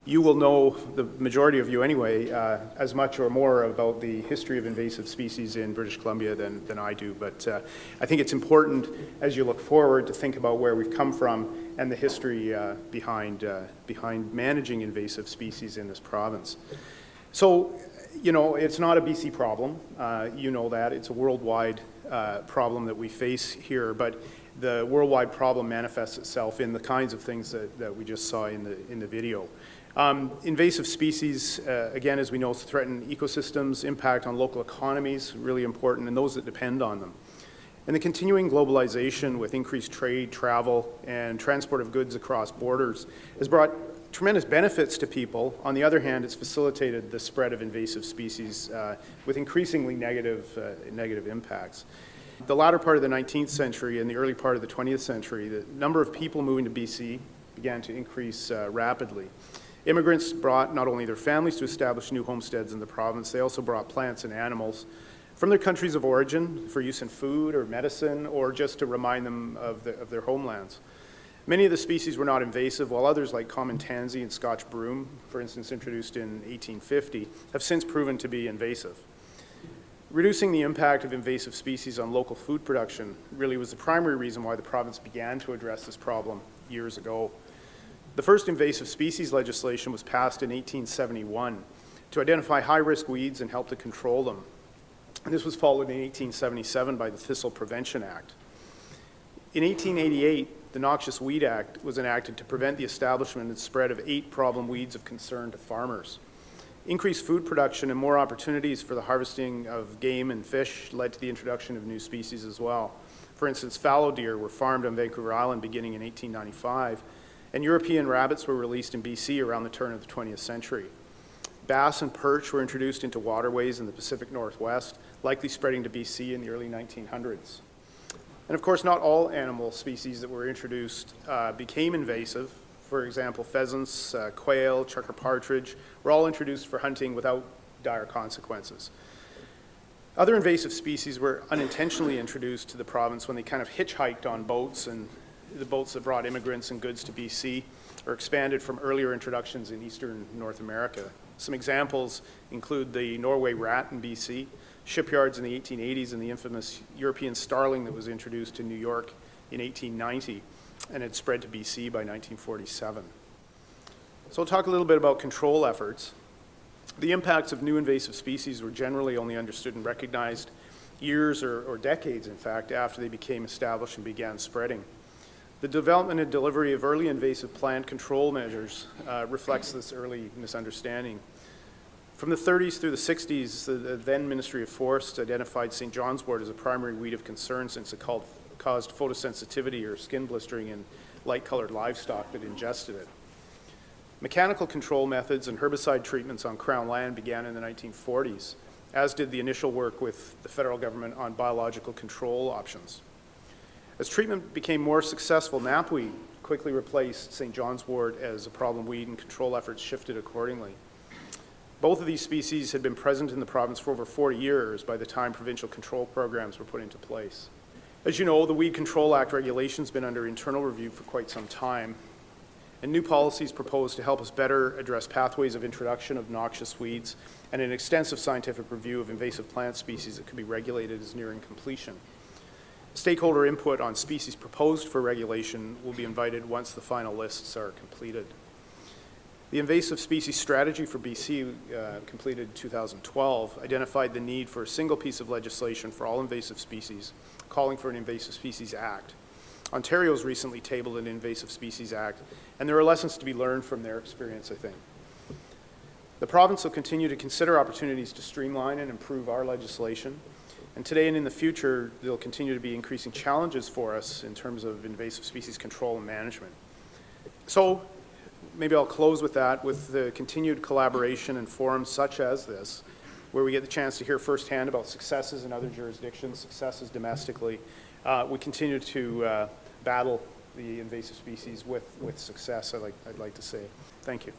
You will know, the majority of you anyway, as much or more about the history of invasive species in British Columbia than I do, but I think it's important as you look forward to think about where we've come from and the history behind managing invasive species in this province. So, you know, it's not a BC problem. You know that. It's a worldwide problem that we face here, but the worldwide problem manifests itself in the kinds of things that we just saw in the video. Invasive species, again, as we know, threaten ecosystems, impact on local economies, really important, and those that depend on them. And the continuing globalization with increased trade, travel, and transport of goods across borders has brought tremendous benefits to people. On the other hand, it's facilitated the spread of invasive species with increasingly negative impacts. The latter part of the 19th century and the early part of the 20th century, the number of people moving to BC began to increase rapidly. Immigrants brought not only their families to establish new homesteads in the province, they also brought plants and animals from their countries of origin for use in food or medicine or just to remind them of their homelands. Many of the species were not invasive, while others like common tansy and Scotch broom, for instance introduced in 1850, have since proven to be invasive. Reducing the impact of invasive species on local food production really was the primary reason why the province began to address this problem years ago. The first invasive species legislation was passed in 1871 to identify high-risk weeds and help to control them. And this was followed in 1877 by the Thistle Prevention Act. In 1888, the Noxious Weed Act was enacted to prevent the establishment and spread of 8 problem weeds of concern to farmers. Increased food production and more opportunities for the harvesting of game and fish led to the introduction of new species as well. For instance, fallow deer were farmed on Vancouver Island beginning in 1895, and European rabbits were released in BC around the turn of the 20th century. Bass and perch were introduced into waterways in the Pacific Northwest, likely spreading to BC in the early 1900s. And of course, not all animal species that were introduced became invasive. For example, pheasants, quail, chukar partridge were all introduced for hunting without dire consequences. Other invasive species were unintentionally introduced to the province when they kind of hitchhiked on boats, and the boats that brought immigrants and goods to BC or expanded from earlier introductions in eastern North America. Some examples include the Norway rat in BC, shipyards in the 1880s, and the infamous European starling that was introduced to New York in 1890 and had spread to BC by 1947. So I'll talk a little bit about control efforts. The impacts of new invasive species were generally only understood and recognized years or decades, in fact, after they became established and began spreading. The development and delivery of early invasive plant control measures reflects this early misunderstanding. From the 30s through the 60s, the then Ministry of Forests identified St. John's wort as a primary weed of concern since it caused photosensitivity or skin blistering in light-colored livestock that ingested it. Mechanical control methods and herbicide treatments on Crown land began in the 1940s, as did the initial work with the federal government on biological control options. As treatment became more successful, knapweed quickly replaced St. John's wort as a problem weed, and control efforts shifted accordingly. Both of these species had been present in the province for over 40 years by the time provincial control programs were put into place. As you know, the Weed Control Act regulation has been under internal review for quite some time, and new policies proposed to help us better address pathways of introduction of noxious weeds, and an extensive scientific review of invasive plant species that could be regulated is nearing completion. Stakeholder input on species proposed for regulation will be invited once the final lists are completed. The invasive species strategy for BC, completed in 2012, identified the need for a single piece of legislation for all invasive species, calling for an Invasive Species Act. Ontario's recently tabled an Invasive Species Act, and there are lessons to be learned from their experience, I think. The province will continue to consider opportunities to streamline and improve our legislation. And today and in the future, there'll continue to be increasing challenges for us in terms of invasive species control and management. So maybe I'll close with that, with the continued collaboration and forums such as this, where we get the chance to hear firsthand about successes in other jurisdictions, successes domestically. We continue to battle the invasive species with success, I'd like to say. Thank you.